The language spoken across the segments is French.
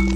Au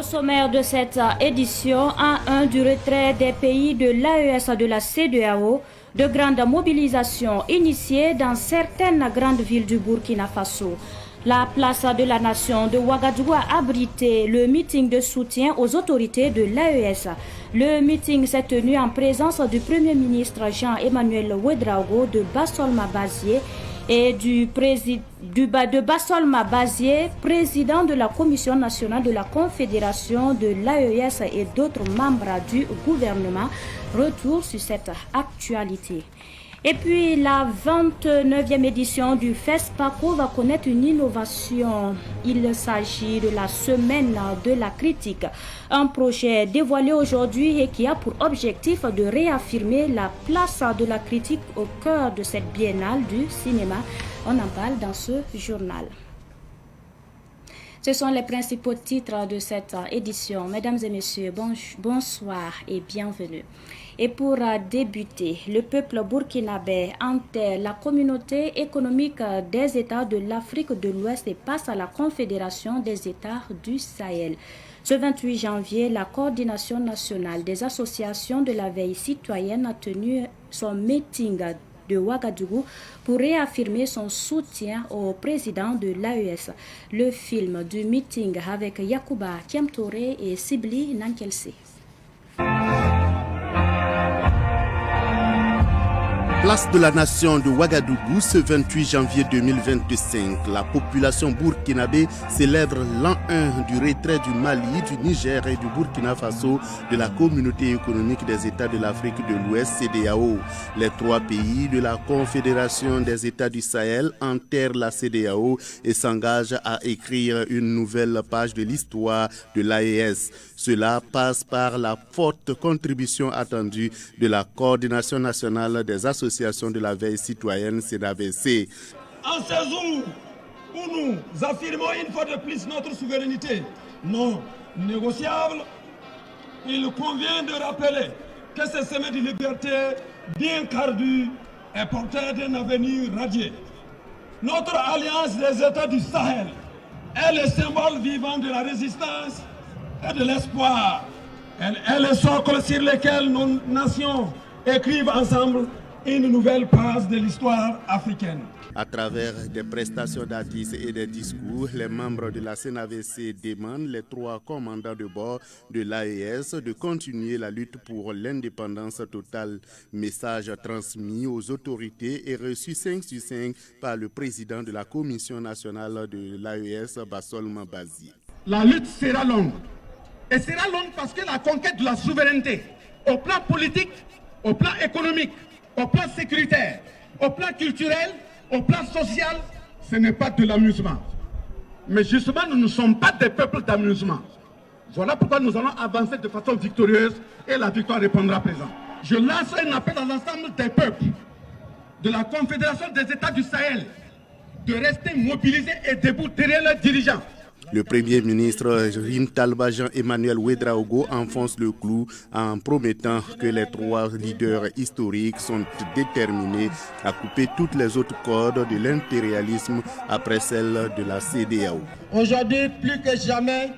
sommaire de cette édition, A1 du retrait des pays de l'AES de la CEDEAO, de grandes mobilisations initiées dans certaines grandes villes du Burkina Faso. La place de la nation de Ouagadougou a abrité le meeting de soutien aux autorités de l'AES. Le meeting s'est tenu en présence du Premier ministre Jean-Emmanuel Ouedraogo, de Bassolma Bazié et de Bassolma Bazié, président de la Commission nationale de la Confédération de l'AES et d'autres membres du gouvernement. Retour sur cette actualité. Et puis la 29e édition du FESPACO va connaître une innovation. Il s'agit de la semaine de la critique, un projet dévoilé aujourd'hui et qui a pour objectif de réaffirmer la place de la critique au cœur de cette biennale du cinéma. On en parle dans ce journal. Ce sont les principaux titres de cette édition. Mesdames et messieurs, bonsoir et bienvenue. Et pour débuter, le peuple burkinabé enterre la communauté économique des États de l'Afrique de l'Ouest et passe à la Confédération des États du Sahel. Ce 28 janvier, la coordination nationale des associations de la veille citoyenne a tenu son meeting de Ouagadougou pour réaffirmer son soutien au président de l'AES. Le film du meeting avec Yacouba Kiamtouré et Sibli Nankelse. Place de la nation de Ouagadougou ce 28 janvier 2025. La population burkinabé célèbre l'an 1 du retrait du Mali, du Niger et du Burkina Faso de la communauté économique des États de l'Afrique de l'Ouest, CEDEAO. Les trois pays de la Confédération des États du Sahel enterrent la CEDEAO et s'engagent à écrire une nouvelle page de l'histoire de l'AES. Cela passe par la forte contribution attendue de la coordination nationale des associations de la veille citoyenne CEDAVC. En ce jour où nous affirmons une fois de plus notre souveraineté non négociable, il convient de rappeler que ce sommet de liberté bien cardu est porteur d'un avenir radieux. Notre alliance des États du Sahel est le symbole vivant de la résistance et de l'espoir. Elle est le socle sur lequel nos nations écrivent ensemble une nouvelle page de l'histoire africaine. À travers des prestations d'artistes et des discours, les membres de la CENAVC demandent les trois commandants de bord de l'AES de continuer la lutte pour l'indépendance totale. Message transmis aux autorités et reçu 5 sur 5 par le président de la Commission nationale de l'AES, Bassolma Bazié. La lutte sera longue. Et sera longue parce que la conquête de la souveraineté, au plan politique, au plan économique, au plan sécuritaire, au plan culturel, au plan social, ce n'est pas de l'amusement. Mais justement, nous ne sommes pas des peuples d'amusement. Voilà pourquoi nous allons avancer de façon victorieuse et la victoire répondra présent. Je lance un appel à l'ensemble des peuples de la Confédération des États du Sahel de rester mobilisés et debout derrière leurs dirigeants. Le Premier ministre Rim Talba Jean-Emmanuel Ouedraogo enfonce le clou en promettant que les trois leaders historiques sont déterminés à couper toutes les autres cordes de l'impérialisme après celle de la CEDEAO. Aujourd'hui, plus que jamais,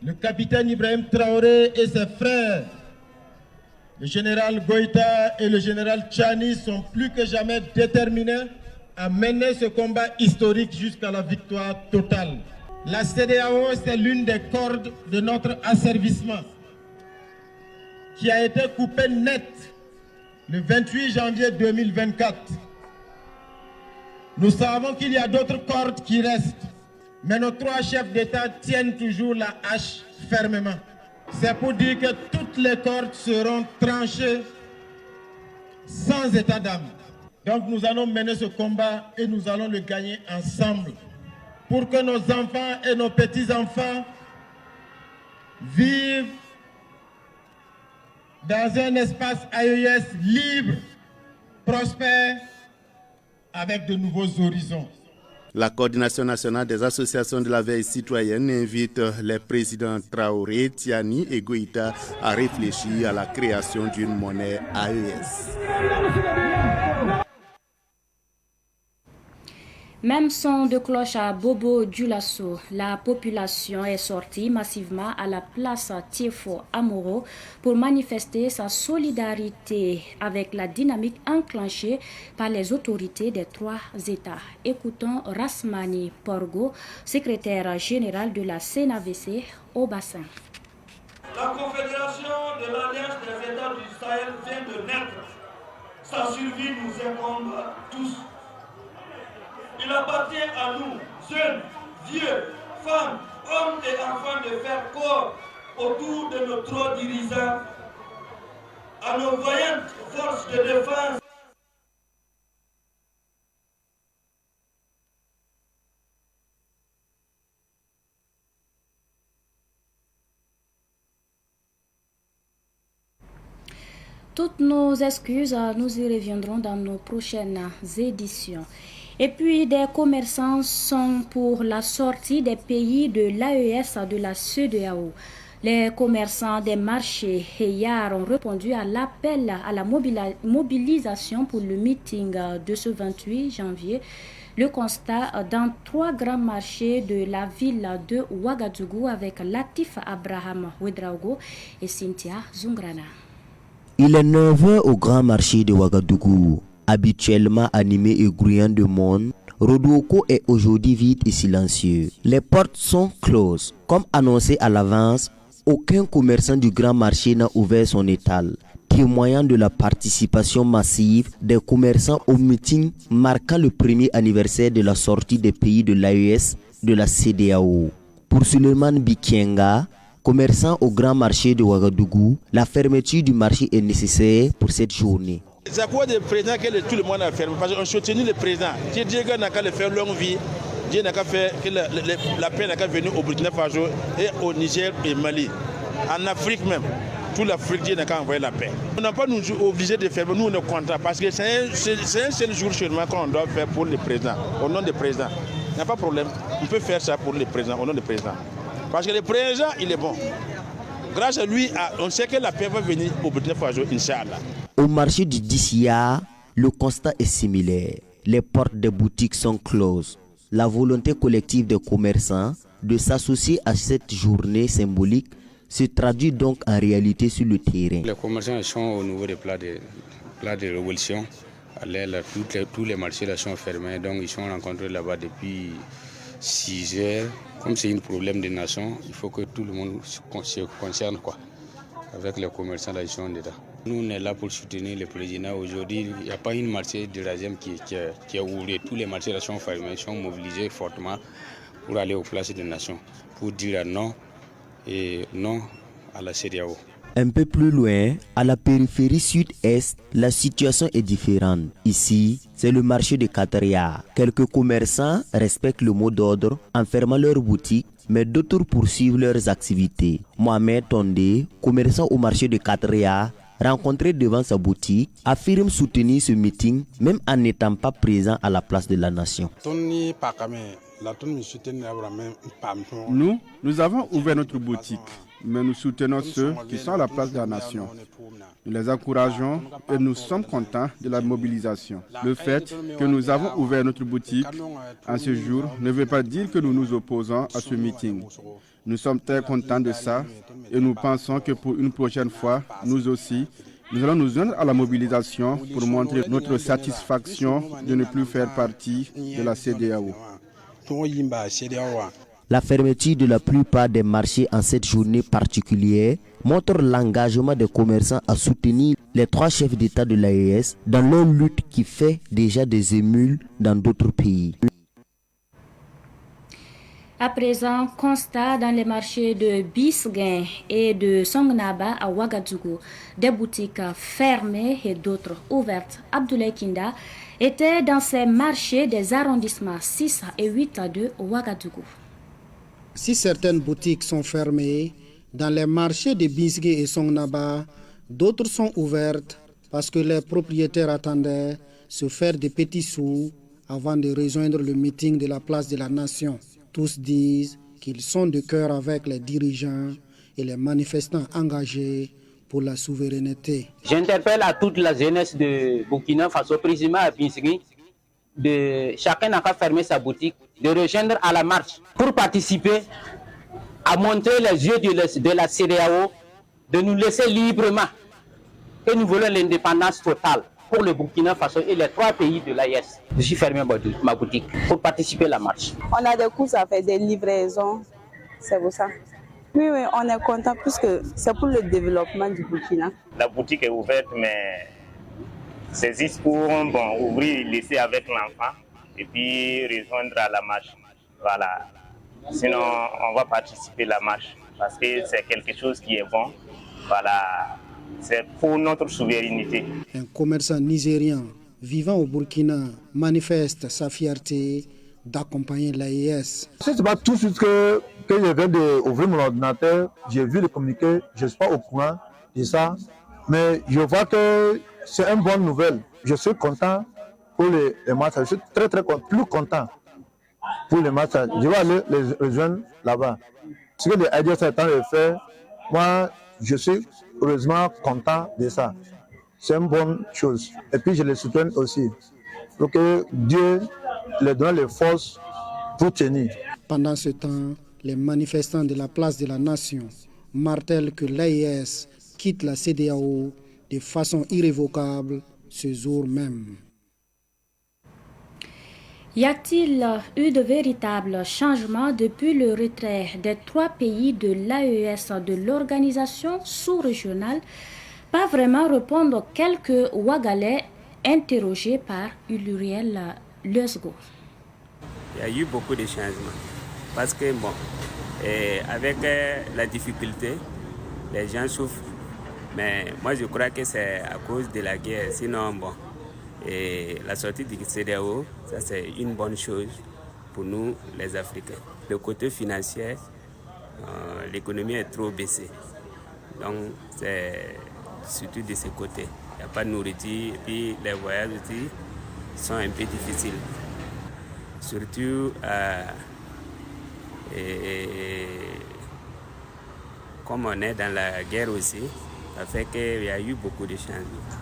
le capitaine Ibrahim Traoré et ses frères, le général Goïta et le général Tchani, sont plus que jamais déterminés à mener ce combat historique jusqu'à la victoire totale. La CEDEAO, c'est l'une des cordes de notre asservissement qui a été coupée net le 28 janvier 2024. Nous savons qu'il y a d'autres cordes qui restent, mais nos trois chefs d'État tiennent toujours la hache fermement. C'est pour dire que toutes les cordes seront tranchées sans état d'âme. Donc nous allons mener ce combat et nous allons le gagner ensemble, pour que nos enfants et nos petits-enfants vivent dans un espace AES libre, prospère, avec de nouveaux horizons. La coordination nationale des associations de la veille citoyenne invite les présidents Traoré, Tiani et Goïta à réfléchir à la création d'une monnaie AES. Même son de cloche à Bobo Dioulasso, la population est sortie massivement à la place Tiefo Amoro pour manifester sa solidarité avec la dynamique enclenchée par les autorités des 3 États. Écoutons Rasmani Porgo, secrétaire général de la CNAVC au bassin. La Confédération de l'Alliance des États du Sahel vient de naître. Sa survie nous incombe tous. Il appartient à nous, jeunes, vieux, femmes, hommes et enfants, de faire corps autour de nos 3 dirigeants, à nos vaillantes forces de défense. Toutes nos excuses, nous y reviendrons dans nos prochaines éditions. Et puis, des commerçants sont pour la sortie des pays de l'AES de la CEDEAO. Les commerçants des marchés hier ont répondu à l'appel à la mobilisation pour le meeting de ce 28 janvier. Le constat dans 3 grands marchés de la ville de Ouagadougou avec Latif Abraham Ouedraogo et Cynthia Zungrana. Il est 9h au grand marché de Ouagadougou. Habituellement animé et grouillant de monde, Rodouoko est aujourd'hui vide et silencieux. Les portes sont closes. Comme annoncé à l'avance, aucun commerçant du grand marché n'a ouvert son étal, témoignant de la participation massive des commerçants au meeting marquant le premier anniversaire de la sortie des pays de l'AES de la CEDEAO. Pour Suleiman Bikienga, commerçant au grand marché de Ouagadougou, la fermeture du marché est nécessaire pour cette journée. C'est à cause du président que tout le monde a fermé, parce qu'on soutient le président. Dieu n'a qu'à le faire longue vie, Dieu n'a qu'à faire que la paix n'a qu'à venir au Burkina Faso et au Niger et Mali. En Afrique même, toute l'Afrique, Dieu n'a qu'à envoyer la paix. On n'a pas nous obligé de fermer, nous on est contents, parce que c'est un seul jour seulement qu'on doit faire pour le président, au nom du président. Il n'y a pas de problème, on peut faire ça pour le président, au nom du président. Parce que le président, il est bon. Grâce à lui, on sait que la paix va venir au Burkina Faso, Inch'Allah. Au marché du Dissia, le constat est similaire. Les portes des boutiques sont closes. La volonté collective des commerçants de s'associer à cette journée symbolique se traduit donc en réalité sur le terrain. Les commerçants sont au niveau des plats de révolution. Tous les marchés là sont fermés, donc ils sont rencontrés là-bas depuis 6 heures. Comme c'est un problème de nation, il faut que tout le monde se concerne avec les commerçants là, ils sont dedans. Nous, on est là pour soutenir le président. Aujourd'hui, il n'y a pas une marché de deuxième qui est ouvert. Tous les marchés là sont fermés, sont mobilisés fortement pour aller aux places des nations, pour dire non et non à la CEDEAO. Un peu plus loin, à la périphérie sud-est, la situation est différente. Ici, c'est le marché de Kataria. Quelques commerçants respectent le mot d'ordre en fermant leurs boutiques, mais d'autres poursuivent leurs activités. Mohamed Tondé, commerçant au marché de Kataria, rencontré devant sa boutique, affirme soutenir ce meeting même en n'étant pas présent à la place de la nation. Nous avons ouvert notre boutique, mais nous soutenons ceux qui sont à la place de la nation. Nous les encourageons et nous sommes contents de la mobilisation. Le fait que nous avons ouvert notre boutique en ce jour ne veut pas dire que nous nous opposons à ce meeting. Nous sommes très contents de ça et nous pensons que pour une prochaine fois, nous aussi, nous allons nous joindre à la mobilisation pour montrer notre satisfaction de ne plus faire partie de la CEDEAO. La fermeture de la plupart des marchés en cette journée particulière montre l'engagement des commerçants à soutenir les 3 chefs d'État de l'AES dans leur lutte qui fait déjà des émules dans d'autres pays. À présent, constat dans les marchés de Bisgain et de Songnaba à Ouagadougou. Des boutiques fermées et d'autres ouvertes. Abdoulaye Kinda était dans ces marchés des arrondissements 6 et 8 de Ouagadougou. Si certaines boutiques sont fermées, dans les marchés de Bisgain et Songnaba, d'autres sont ouvertes parce que les propriétaires attendaient se faire des petits sous avant de rejoindre le meeting de la place de la Nation. Tous disent qu'ils sont de cœur avec les dirigeants et les manifestants engagés pour la souveraineté. J'interpelle à toute la jeunesse de Burkina Faso, précisément à Binsiri, chacun n'a qu'à fermer sa boutique, de rejoindre à la marche pour participer à montrer les yeux de la CEDEAO, de nous laisser librement, que nous voulons l'indépendance totale pour le Burkina Faso et les 3 pays de l'AES. Je suis fermé ma boutique pour participer à la marche. On a des courses à faire, des livraisons, c'est pour ça. Oui, on est content puisque c'est pour le développement du Burkina. La boutique est ouverte, mais c'est juste pour ouvrir, laisser avec l'enfant et puis rejoindre à la marche. Voilà. Sinon, on va participer à la marche parce que c'est quelque chose qui est bon. Voilà. C'est pour notre souveraineté. Un commerçant nigérien vivant au Burkina manifeste sa fierté d'accompagner l'AES. C'est pas tout de suite que je viens d'ouvrir mon ordinateur, j'ai vu le communiqué, je ne suis pas au courant de ça, mais je vois que c'est une bonne nouvelle. Je suis content pour les matchs, je suis très plus content pour les matchs. Je vais aller les rejoindre là-bas. Ce que les AES sont en train de faire, moi je suis heureusement content de ça. C'est une bonne chose. Et puis je les soutiens aussi. Donc que Dieu leur donne les forces pour tenir. Pendant ce temps, les manifestants de la place de la Nation martèlent que l'AES quitte la CEDEAO de façon irrévocable ce jour même. Y a-t-il eu de véritables changements depuis le retrait des 3 pays de l'AES de l'organisation sous-régionale? Pas vraiment, répondent quelques Ouagalais interrogés par Uriel Lesgo. Il y a eu beaucoup de changements parce que avec la difficulté, les gens souffrent. Mais moi je crois que c'est à cause de la guerre. Sinon et la sortie du CEDEAO, ça c'est une bonne chose pour nous les Africains. Le côté financier, l'économie est trop baissée. Donc c'est surtout de ce côté. Il n'y a pas de nourriture et puis les voyages aussi sont un peu difficiles. Surtout comme on est dans la guerre aussi, ça fait qu'il y a eu beaucoup de changements.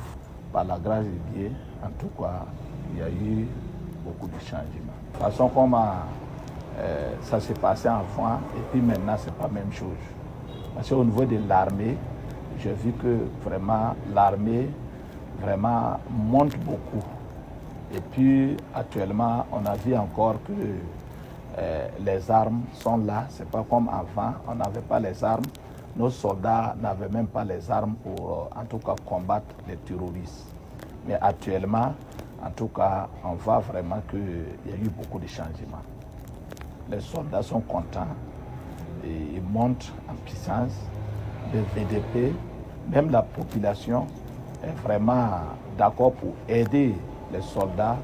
Par la grâce de Dieu, en tout cas, il y a eu beaucoup de changements. De toute façon, comme ça s'est passé avant, et puis maintenant, ce n'est pas la même chose. Parce qu'au niveau de l'armée, j'ai vu que vraiment l'armée monte beaucoup. Et puis actuellement, on a vu encore que les armes sont là. Ce n'est pas comme avant, on n'avait pas les armes. Nos soldats n'avaient même pas les armes pour en tout cas combattre les terroristes. Mais actuellement, en tout cas, on voit vraiment qu'il y a eu beaucoup de changements. Les soldats sont contents, et ils montent en puissance. Le VDP, même la population est vraiment d'accord pour aider les soldats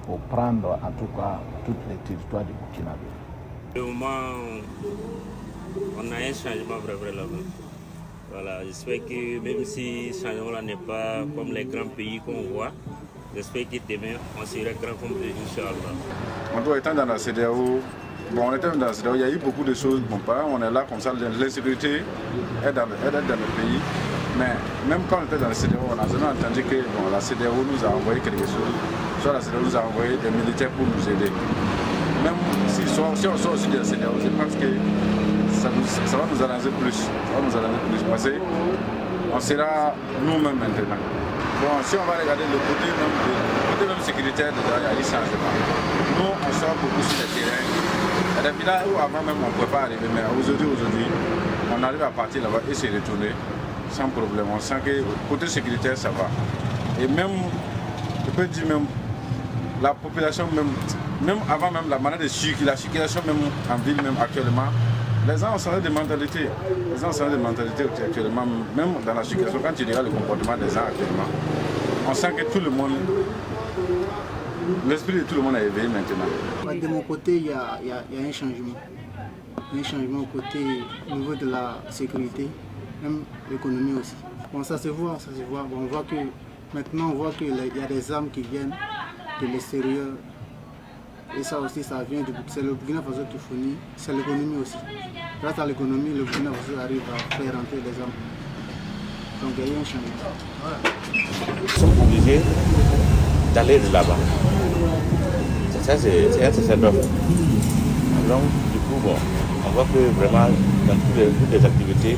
pour prendre en tout cas tous les territoires du Burkina. Au moment, on a un changement vrai là-bas. Voilà, j'espère que même si ce changement-là n'est pas comme les grands pays qu'on voit, j'espère que demain on sera grand comme eux, Inch'Allah. On doit être dans la CEDEAO. On était dans la CEDEAO, il y a eu beaucoup de choses. On est là comme ça, l'insécurité est dans le pays. Mais même quand on était dans la CEDEAO, on a jamais entendu que la CEDEAO nous a envoyé quelque chose. Soit la CEDEAO nous a envoyé des militaires pour nous aider. Même si on sort aussi de la CEDEAO, je pense que ça va nous arranger plus. Ça va nous arranger plus parce qu'on sera nous-mêmes maintenant. Bon, si on va regarder le côté même sécuritaire, il y a eu changement. Nous, on sort beaucoup sur le terrain. Il y a des villages où avant même on ne pouvait pas arriver, mais aujourd'hui, on arrive à partir là-bas et se retourner sans problème. On sent que côté sécuritaire, ça va. Et même, je peux dire même, la population, même avant même la manière de circulation même en ville, même actuellement, les gens ont changé de mentalité. Les gens ont changé de mentalité actuellement, même dans la circulation, quand tu regardes le comportement des gens actuellement, on sent que tout le monde, l'esprit de tout le monde est éveillé maintenant. De mon côté, il y a un changement. Un changement au niveau de la sécurité, même l'économie aussi. Bon, ça se voit. Bon, on voit que maintenant, qu'il y a des armes qui viennent de l'extérieur Et ça aussi, ça vient c'est le Burkina Faso qui fournit, c'est l'économie aussi. Grâce à l'économie, le Burkina Faso arrive à faire rentrer des hommes. Donc il y a eu un changement. Ils sont obligés d'aller de là-bas. Ça, c'est un sacerdoce. Donc, du coup, bon, on voit que vraiment, dans toutes les activités,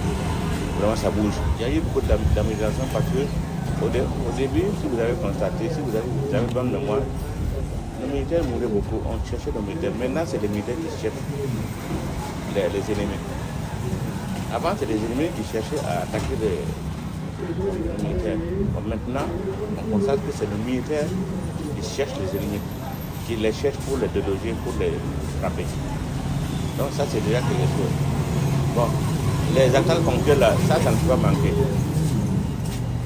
vraiment ça bouge. Il y a eu beaucoup d'amélioration parce que au début, si vous avez constaté, si vous avez bonne mémoire, les militaires mouraient beaucoup, on cherchait les militaires. Maintenant, c'est les militaires qui cherchent les ennemis. Avant, c'est les ennemis qui cherchaient à attaquer les militaires. Bon, maintenant, on constate que c'est les militaires qui cherchent les ennemis, qui les cherchent pour les déloger, pour les frapper. Donc ça, c'est déjà quelque chose. Bon, les attaques ponctuelles, là, ça ne peut pas manquer.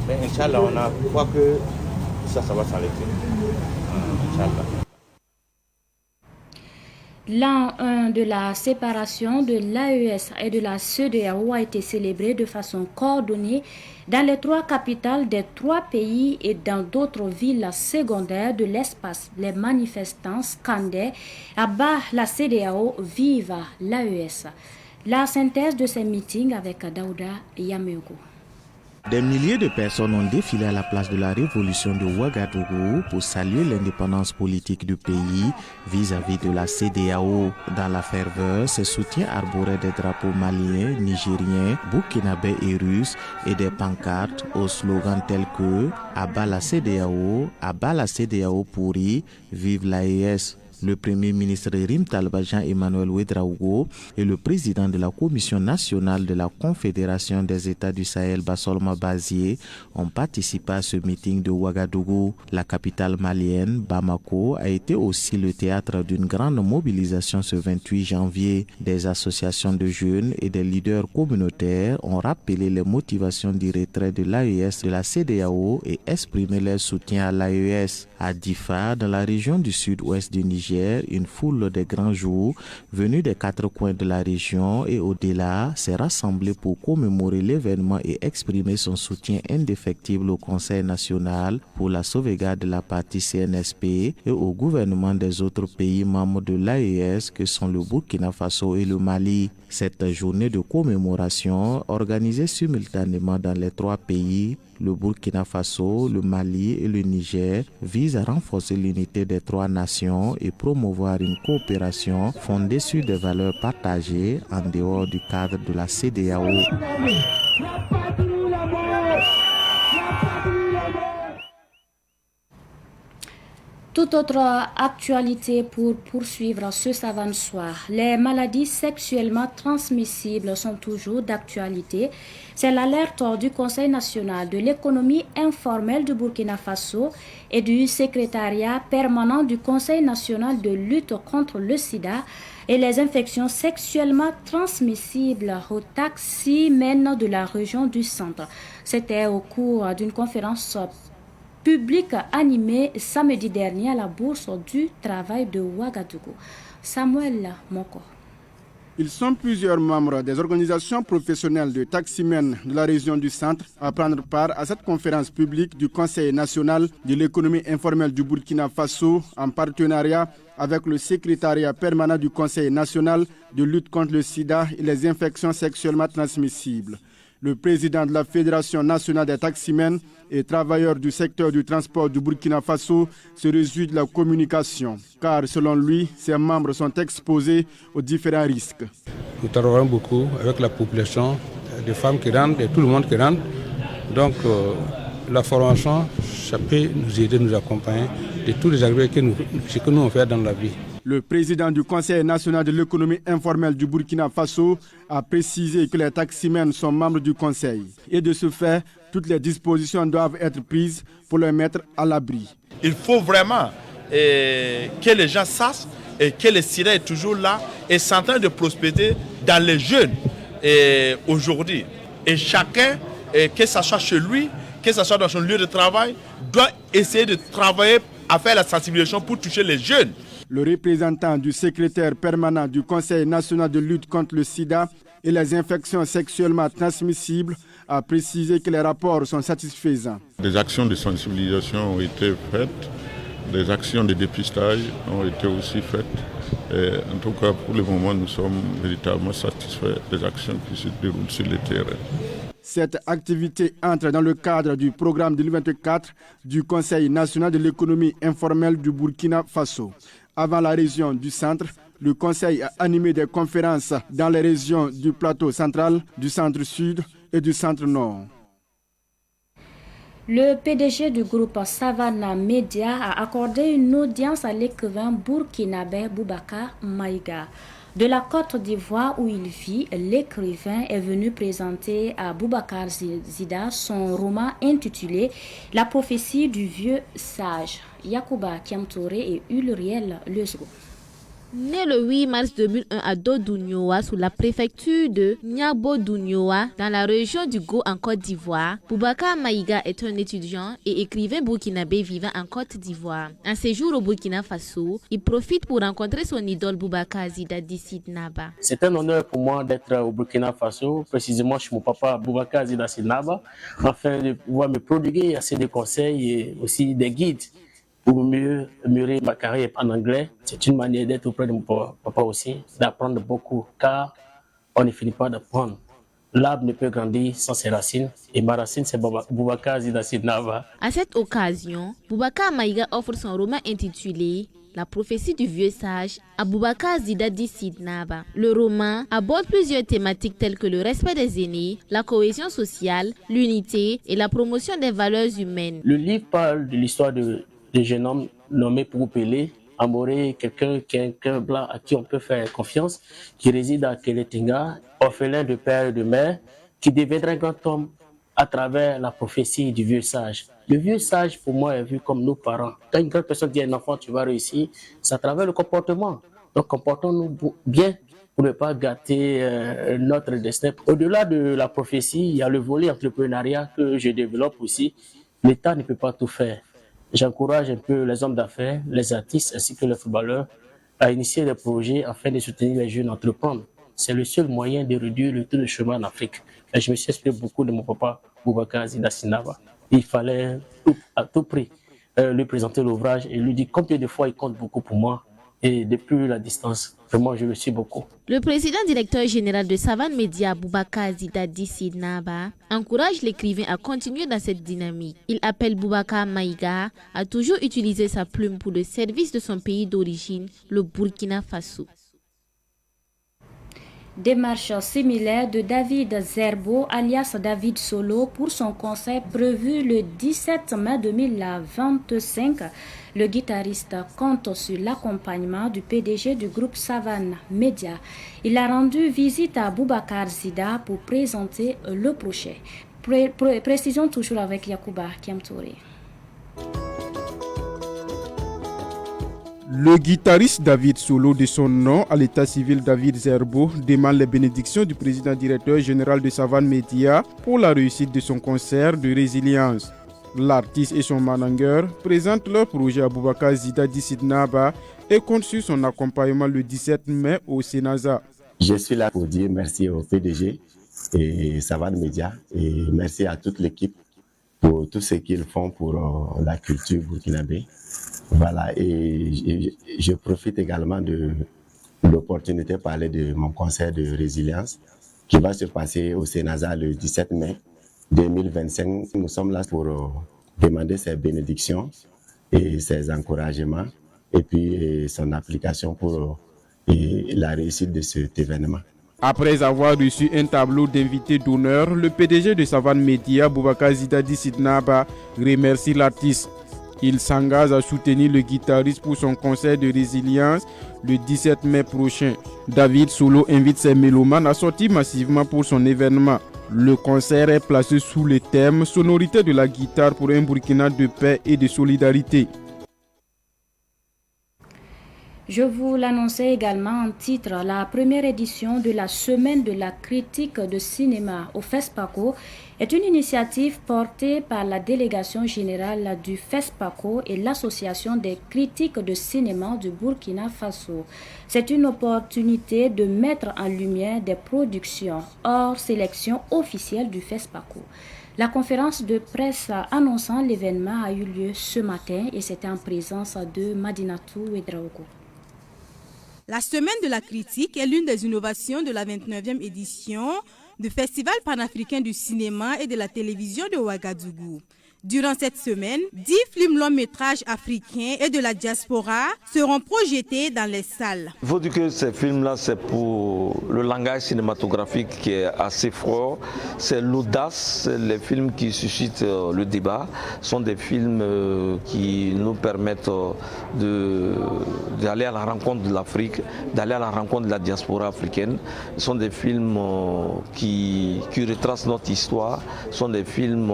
Mais Inch'Allah, on a foi que ça va s'arrêter. Inch'Allah. L'an 1 de la séparation de l'AES et de la CEDEAO a été célébré de façon coordonnée dans les 3 capitales des 3 pays et dans d'autres villes secondaires de l'espace. Les manifestants scandaient « À bas la CEDEAO, vive l'AES ». La synthèse de ces meetings avec Daouda Yameogo. Des milliers de personnes ont défilé à la place de la révolution de Ouagadougou pour saluer l'indépendance politique du pays vis-à-vis de la CEDEAO. Dans la ferveur, ces soutiens arboraient des drapeaux maliens, nigériens, burkinabés et russes et des pancartes aux slogans tels que « À bas la CEDEAO pourrie, vive l'AES ». Le Premier ministre Rim Talba Jean-Emmanuel Ouedraogo et le président de la Commission nationale de la Confédération des États du Sahel, Bassolma Bazié, ont participé à ce meeting de Ouagadougou. La capitale malienne, Bamako, a été aussi le théâtre d'une grande mobilisation ce 28 janvier. Des associations de jeunes et des leaders communautaires ont rappelé les motivations du retrait de l'AES de la CEDEAO et exprimé leur soutien à l'AES. À Difa, dans la région du sud-ouest du Niger, une foule de grands jours venus des 4 coins de la région et au-delà s'est rassemblée pour commémorer l'événement et exprimer son soutien indéfectible au Conseil national pour la sauvegarde de la partie CNSP et au gouvernement des autres pays membres de l'AES que sont le Burkina Faso et le Mali. Cette journée de commémoration, organisée simultanément dans les 3 pays, le Burkina Faso, le Mali et le Niger, vise à renforcer l'unité des 3 nations et promouvoir une coopération fondée sur des valeurs partagées en dehors du cadre de la CEDEAO. Toute autre actualité pour poursuivre ce savant soir. Les maladies sexuellement transmissibles sont toujours d'actualité. C'est l'alerte du Conseil national de l'économie informelle du Burkina Faso et du secrétariat permanent du Conseil national de lutte contre le sida et les infections sexuellement transmissibles au taximène de la région du centre. C'était au cours d'une conférence public animé samedi dernier à la Bourse du Travail de Ouagadougou. Samuel Moko. Ils sont plusieurs membres des organisations professionnelles de taximènes de la région du centre à prendre part à cette conférence publique du Conseil national de l'économie informelle du Burkina Faso en partenariat avec le secrétariat permanent du Conseil national de lutte contre le sida et les infections sexuellement transmissibles. Le président de la Fédération nationale des taximènes et travailleurs du secteur du transport du Burkina Faso se réjouit de la communication, car selon lui, ses membres sont exposés aux différents risques. Nous travaillons beaucoup avec la population, des femmes qui rentrent et tout le monde qui rentre. Donc la formation, ça peut nous aider, nous accompagner de tous les aspects que nous on fait dans la vie. Le président du Conseil national de l'économie informelle du Burkina Faso a précisé que les taximènes sont membres du Conseil. Et de ce fait, toutes les dispositions doivent être prises pour les mettre à l'abri. Il faut vraiment que les gens sachent que le sida est toujours là et c'est en train de prospérer dans les jeunes aujourd'hui. Et chacun, que ce soit chez lui, que ce soit dans son lieu de travail, doit essayer de travailler à faire la sensibilisation pour toucher les jeunes. Le représentant du secrétaire permanent du Conseil national de lutte contre le sida et les infections sexuellement transmissibles a précisé que les rapports sont satisfaisants. Des actions de sensibilisation ont été faites des actions de dépistage ont été aussi faites. Et en tout cas, pour le moment, nous sommes véritablement satisfaits des actions qui se déroulent sur le terrain. Cette activité entre dans le cadre du programme 2024 du Conseil national de l'économie informelle du Burkina Faso. Avant la région du centre, le Conseil a animé des conférences dans les régions du plateau central, du centre sud et du centre nord. Le PDG du groupe Savannah Media a accordé une audience à l'écrivain burkinabé Boubacar Maïga. De la Côte d'Ivoire où il vit, l'écrivain est venu présenter à Boubacar Zida son roman intitulé « La prophétie du vieux sage ». Yacouba Kiamtouré et Ulriel Lezgo. Né le 8 mars 2001 à Dodunyoa, sous la préfecture de Niabo-Dunyoa, dans la région du Go en Côte d'Ivoire, Boubacar Maïga est un étudiant et écrivain burkinabé vivant en Côte d'Ivoire. En séjour au Burkina Faso, il profite pour rencontrer son idole Boubacar Zida Sidnaba. C'est un honneur pour moi d'être au Burkina Faso, précisément chez mon papa Boubacar Zida Sidnaba, afin de pouvoir me prodiguer assez de conseils et aussi des guides pour mieux mûrir ma carrière en anglais. C'est une manière d'être auprès de mon papa aussi, d'apprendre beaucoup, car on ne finit pas d'apprendre. L'arbre ne peut grandir sans ses racines, et ma racine c'est Boubacar Zida Sidnaba. À cette occasion, Boubacar Maïga offre son roman intitulé La prophétie du vieux sage à Boubacar Zida Sidnaba. Le roman aborde plusieurs thématiques telles que le respect des aînés, la cohésion sociale, l'unité et la promotion des valeurs humaines. Le livre parle de l'histoire de jeune homme nommé Poupélé, Amoré, quelqu'un qui a un cœur blanc à qui on peut faire confiance, qui réside à Kélétinga, orphelin de père et de mère, qui deviendra un grand homme à travers la prophétie du vieux sage. Le vieux sage, pour moi, est vu comme nos parents. Quand une grande personne dit à un enfant, tu vas réussir, c'est à travers le comportement. Donc, comportons-nous bien pour ne pas gâter notre destin. Au-delà de la prophétie, il y a le volet entrepreneuriat que je développe aussi. L'État ne peut pas tout faire. J'encourage un peu les hommes d'affaires, les artistes ainsi que les footballeurs à initier des projets afin de soutenir les jeunes entreprendre. C'est le seul moyen de réduire le taux de chômage en Afrique. Et je me suis inspiré beaucoup de mon papa Boubacar Zida Sidnaba. Il fallait à tout prix lui présenter l'ouvrage et lui dire combien de fois il compte beaucoup pour moi. Et depuis la distance, vraiment, je le suis beaucoup. Le président directeur général de Savannah Media, Boubacar Zida Sidnaba, encourage l'écrivain à continuer dans cette dynamique. Il appelle Boubacar Maïga à toujours utiliser sa plume pour le service de son pays d'origine, le Burkina Faso. Démarche similaire de David Zerbo, alias David Solo, pour son concert prévu le 17 mai 2025. Le guitariste compte sur l'accompagnement du PDG du groupe Savannah Media. Il a rendu visite à Boubacar Zida pour présenter le projet. Précision toujours avec Yacouba Kiamtouré. Le guitariste David Solo, de son nom à l'état civil David Zerbo, demande les bénédictions du président directeur général de Savannah Media pour la réussite de son concert de résilience. L'artiste et son manager présentent leur projet à Boubacar Zida Sidnaba et comptent sur son accompagnement le 17 mai au Sénaza. Je suis là pour dire merci au PDG et Savannah Media et merci à toute l'équipe pour tout ce qu'ils font pour la culture burkinabé. Voilà, et je profite également de l'opportunité de parler de mon concert de résilience qui va se passer au Sénaza le 17 mai 2025. Nous sommes là pour demander ses bénédictions et ses encouragements et puis son application pour la réussite de cet événement. Après avoir reçu un tableau d'invités d'honneur, le PDG de Savannah Media, Boubacar Zida Sidnaba, remercie l'artiste. Il s'engage à soutenir le guitariste pour son concert de résilience le 17 mai prochain. David Solo invite ses mélomanes à sortir massivement pour son événement. Le concert est placé sous le thème « Sonorité de la guitare pour un Burkina de paix et de solidarité ». Je vous l'annonçais également en titre, la première édition de la Semaine de la critique de cinéma au FESPACO est une initiative portée par la délégation générale du FESPACO et l'Association des critiques de cinéma du Burkina Faso. C'est une opportunité de mettre en lumière des productions hors sélection officielle du FESPACO. La conférence de presse annonçant l'événement a eu lieu ce matin et c'était en présence de Madinatou Ouedraogo. La semaine de la critique est l'une des innovations de la 29e édition du Festival panafricain du cinéma et de la télévision de Ouagadougou. Durant cette semaine, 10 films longs-métrages africains et de la diaspora seront projetés dans les salles. Il faut dire que ces films-là, c'est pour le langage cinématographique qui est assez fort. C'est l'audace, les films qui suscitent le débat. Ce sont des films qui nous permettent d'aller à la rencontre de l'Afrique, d'aller à la rencontre de la diaspora africaine. Ce sont des films qui retracent notre histoire. Ce sont des films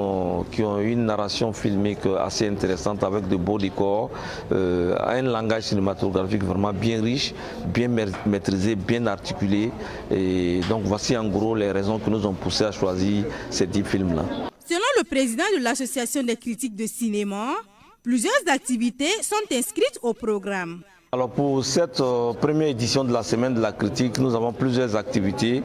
qui ont une narration filmique assez intéressante avec de beaux décors, un langage cinématographique vraiment bien riche, bien maîtrisé, bien articulé. Et donc voici en gros les raisons qui nous ont poussé à choisir ces 10 films-là. Selon le président de l'Association des critiques de cinéma, plusieurs activités sont inscrites au programme. Alors pour cette première édition de la semaine de la critique, nous avons plusieurs activités.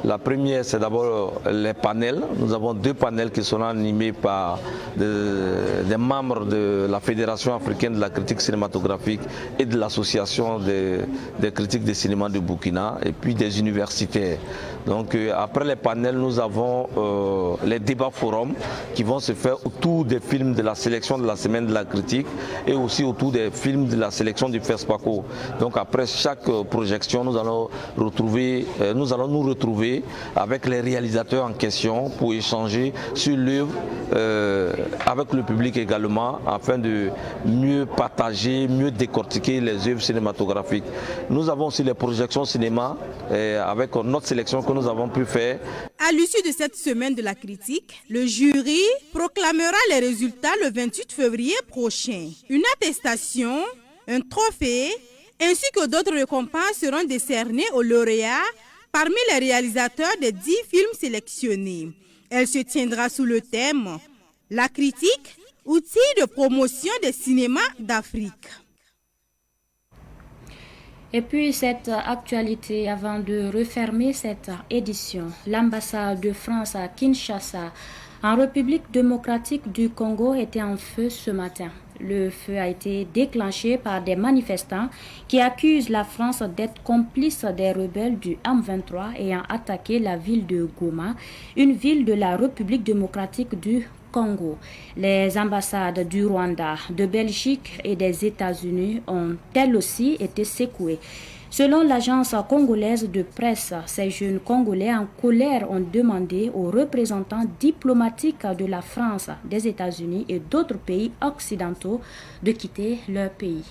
La première, c'est d'abord les panels. Nous avons 2 panels qui seront animés par des membres de la Fédération africaine de la critique cinématographique et de l'Association des critiques de cinéma de Burkina, et puis des universitaires. Donc après les panels, nous avons les débats forums qui vont se faire autour des films de la sélection de la semaine de la critique et aussi autour des films de la sélection du FESPACO. Donc après chaque projection, nous allons nous retrouver avec les réalisateurs en question pour échanger sur l'œuvre avec le public également, afin de mieux partager, mieux décortiquer les œuvres cinématographiques. Nous avons aussi les projections cinéma avec notre sélection que nous avons pu faire. À l'issue de cette semaine de la critique, le jury proclamera les résultats le 28 février prochain. Une attestation, un trophée ainsi que d'autres récompenses seront décernées aux lauréats parmi les réalisateurs des 10 films sélectionnés. Elle se tiendra sous le thème « La critique, outil de promotion des cinémas d'Afrique ». Et puis cette actualité, avant de refermer cette édition, l'ambassade de France à Kinshasa, en République démocratique du Congo, était en feu ce matin. Le feu a été déclenché par des manifestants qui accusent la France d'être complice des rebelles du M23 ayant attaqué la ville de Goma, une ville de la République démocratique du Congo. Les ambassades du Rwanda, de Belgique et des États-Unis ont elles aussi été secouées. Selon l'agence congolaise de presse, ces jeunes Congolais en colère ont demandé aux représentants diplomatiques de la France, des États-Unis et d'autres pays occidentaux de quitter leur pays.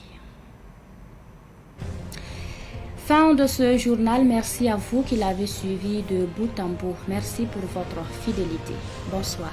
Fin de ce journal. Merci à vous qui l'avez suivi de bout en bout. Merci pour votre fidélité. Bonsoir.